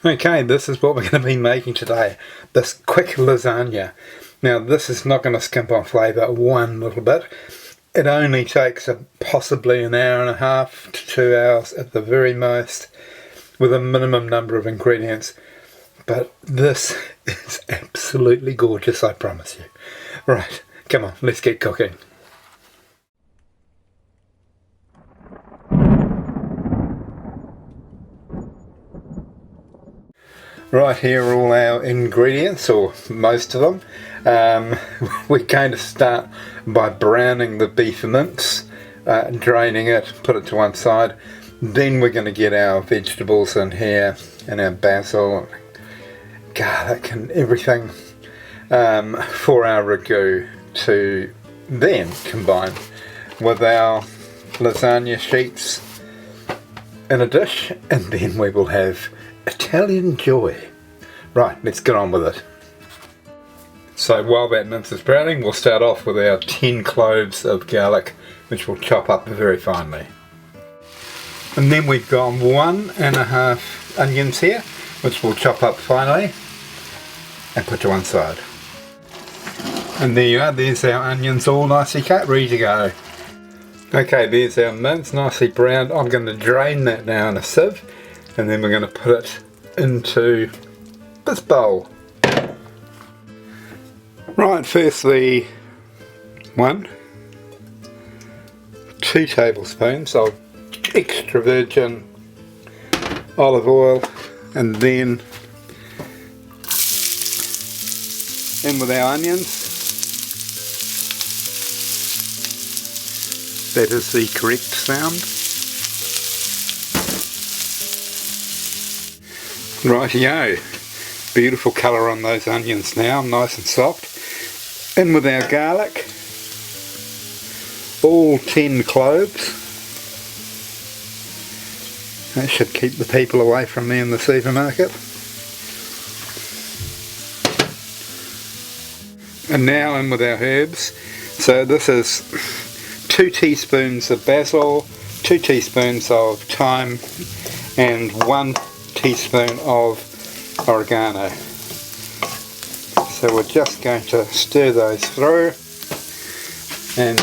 Okay, this is what we're going to be making today. This quick lasagna. Now this is not going to skimp on flavour one little bit. It only takes possibly an hour and a half to 2 hours at the very most, with a minimum number of ingredients. But this is absolutely gorgeous, I promise you. Right, come on, let's get cooking. Right, here are all our ingredients, or most of them. We're going to start by browning the beef mince, draining it, put it to one side. Then we're going to get our vegetables in here, and our basil, garlic and everything for our ragu to then combine with our lasagna sheets in a dish, and then we will have Italian joy. Right, let's get on with it. So while that mince is browning, we'll start off with our 10 cloves of garlic, which we'll chop up very finely. And then we've got 1.5 onions here, which we'll chop up finely and put to one side. And there you are, there's our onions all nicely cut, ready to go. Okay, there's our mince, nicely browned. I'm going to drain that now in a sieve, and then we're going to put it into this bowl. Right, firstly 2 tablespoons of extra virgin olive oil, and then in with our onions. That is the correct sound. Rightio, beautiful colour on those onions now, nice and soft. In with our garlic, all 10 cloves. That should keep the people away from me in the supermarket. And now in with our herbs. So this is 2 teaspoons of basil, 2 teaspoons of thyme, and 1 teaspoon of oregano. So we're just going to stir those through, and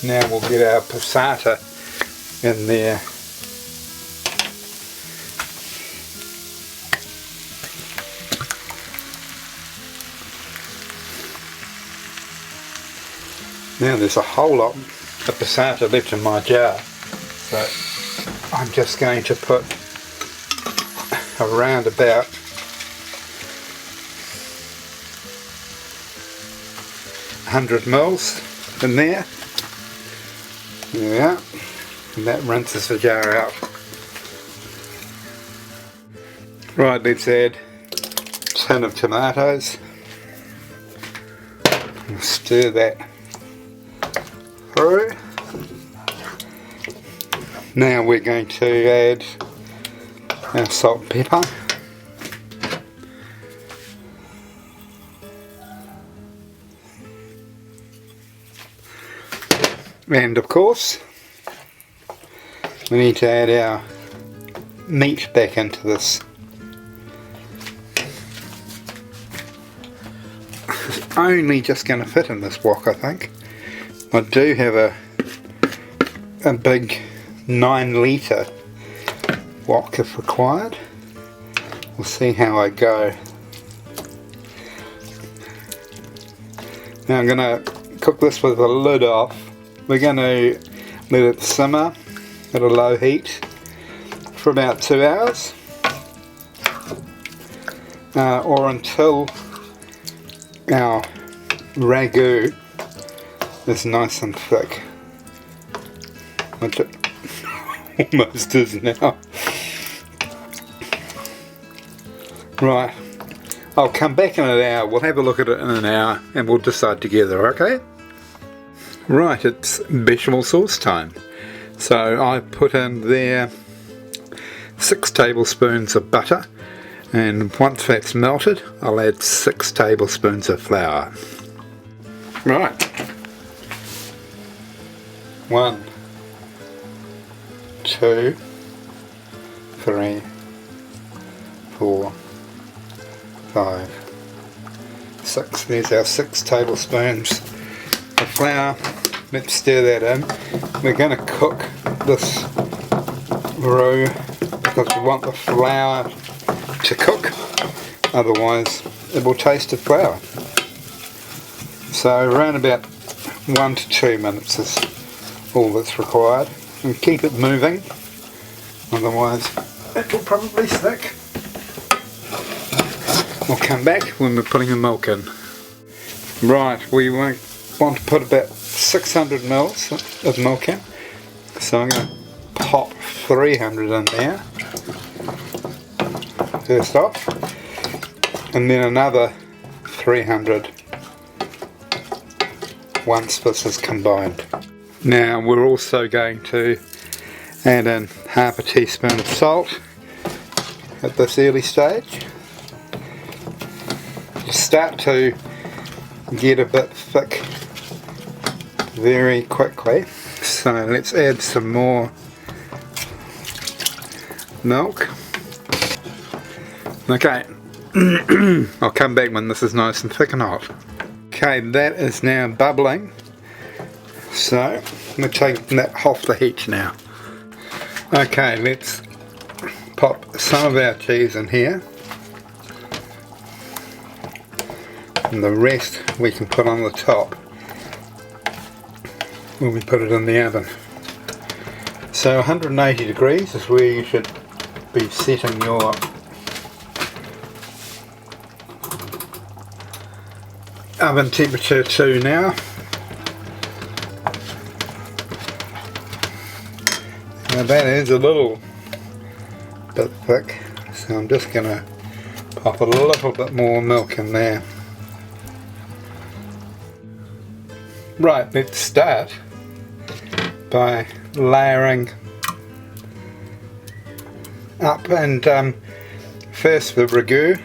now we'll get our passata in there. Now there's a whole lot of passata left in my jar, so I'm just going to put around about 100 mils in there. There we are, and that rinses the jar out. Right, let's add a tin of tomatoes and stir that through. Now we're going to add our salt and pepper. And of course, we need to add our meat back into this. It's only just going to fit in this wok, I think. I do have a big 9 litre wok if required. We'll see how I go. Now I'm going to cook this with the lid off. We're going to let it simmer at a low heat for about 2 hours, or until our ragu is nice and thick, which it almost is now. Right, I'll come back in an hour, we'll have a look at it in an hour and we'll decide together, okay? Right, it's bechamel sauce time. So I put in there 6 tablespoons of butter, and once that's melted I'll add 6 tablespoons of flour. Right, 1, 2, 3, 4, 5, 6. There's our 6 tablespoons of flour. Let's stir that in. We're going to cook this roux because we want the flour to cook, otherwise it will taste of flour. So around about 1 to 2 minutes is all that's required, and keep it moving, otherwise it will probably stick. We'll come back when we're putting the milk in. Right, we want to put about 600 mils of milk in, so I'm going to pop 300 in there first off, and then another 300 once this is combined. Now we're also going to add in half a teaspoon of salt at this early stage. You start to get a bit thick very quickly, so let's add some more milk. Okay, I'll come back when this is nice and thick and hot. Okay, that is now bubbling, so I'm going to take that off the heat now. Okay, let's pop some of our cheese in here, and the rest we can put on the top when we put it in the oven. So 180 degrees is where you should be setting your oven temperature to now. Now that is a little bit thick, so I'm just going to pop a little bit more milk in there. Right, let's start by layering up, and first the ragu.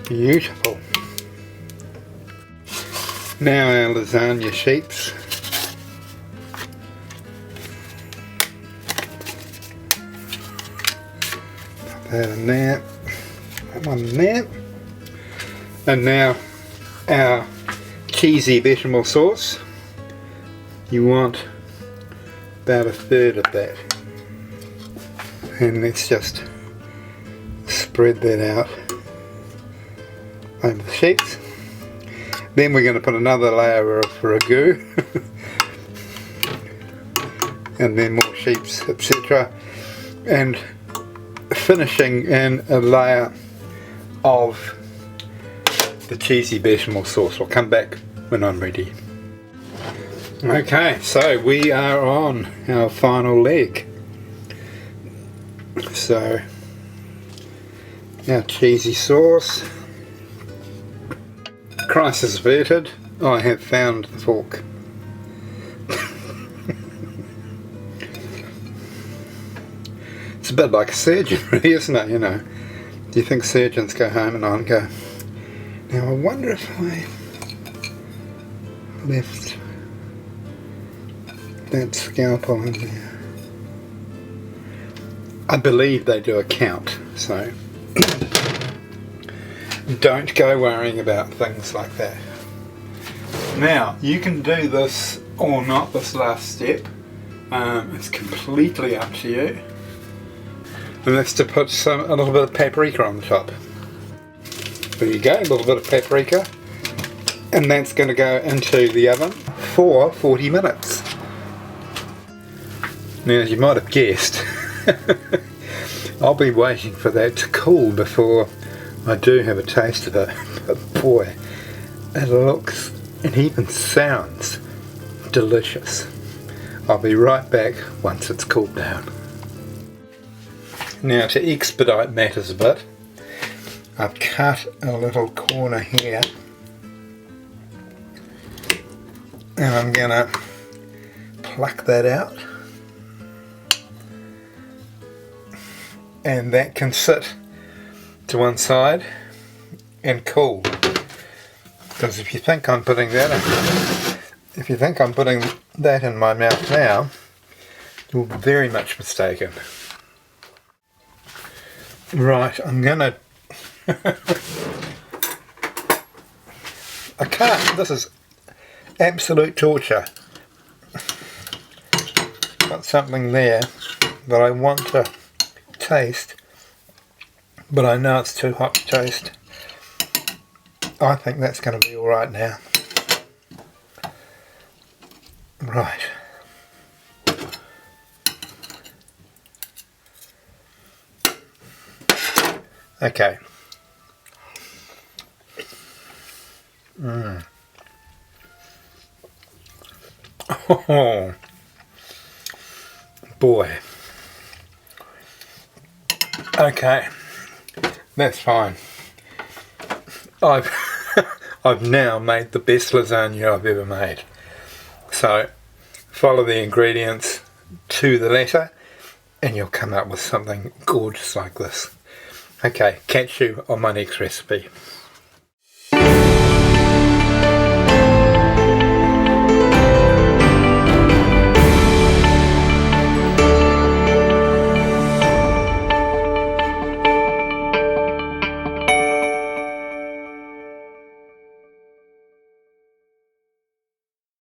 Beautiful. Now our lasagna sheets. Put that in there, that one in there. And now our cheesy bechamel sauce. You want about 1/3 of that. And let's just spread that out over the sheets. Then we're going to put another layer of ragu and then more sheets, etc., and finishing in a layer of the cheesy bechamel sauce. I'll come back when I'm ready. Okay, so we are on our final leg. So our cheesy sauce. Crisis averted. I have found the fork. It's a bit like a surgeon, really, isn't it? You know, do you think surgeons go home and go, now I wonder if I left that scalpel in there? I believe they do a count, so don't go worrying about things like that. Now, you can do this or not, this last step. It's completely up to you. And that's to put a little bit of paprika on the top. There you go, a little bit of paprika. And that's going to go into the oven for 40 minutes. Now, as you might have guessed, I'll be waiting for that to cool before I do have a taste of it. But boy, it looks and even sounds delicious. I'll be right back once it's cooled down. Now, to expedite matters a bit, I've cut a little corner here, and I'm going to pluck that out, and that can sit to one side and cool. Because if you think I'm putting that in my mouth now, you're very much mistaken. Right, I'm gonna I can't, this is absolute torture. Got something there that I want to taste, but I know it's too hot to taste. I think that's going to be alright now. Right. Okay. Oh boy. Okay, that's fine. I've now made the best lasagna I've ever made. So follow the ingredients to the letter and you'll come up with something gorgeous like this. Okay, catch you on my next recipe.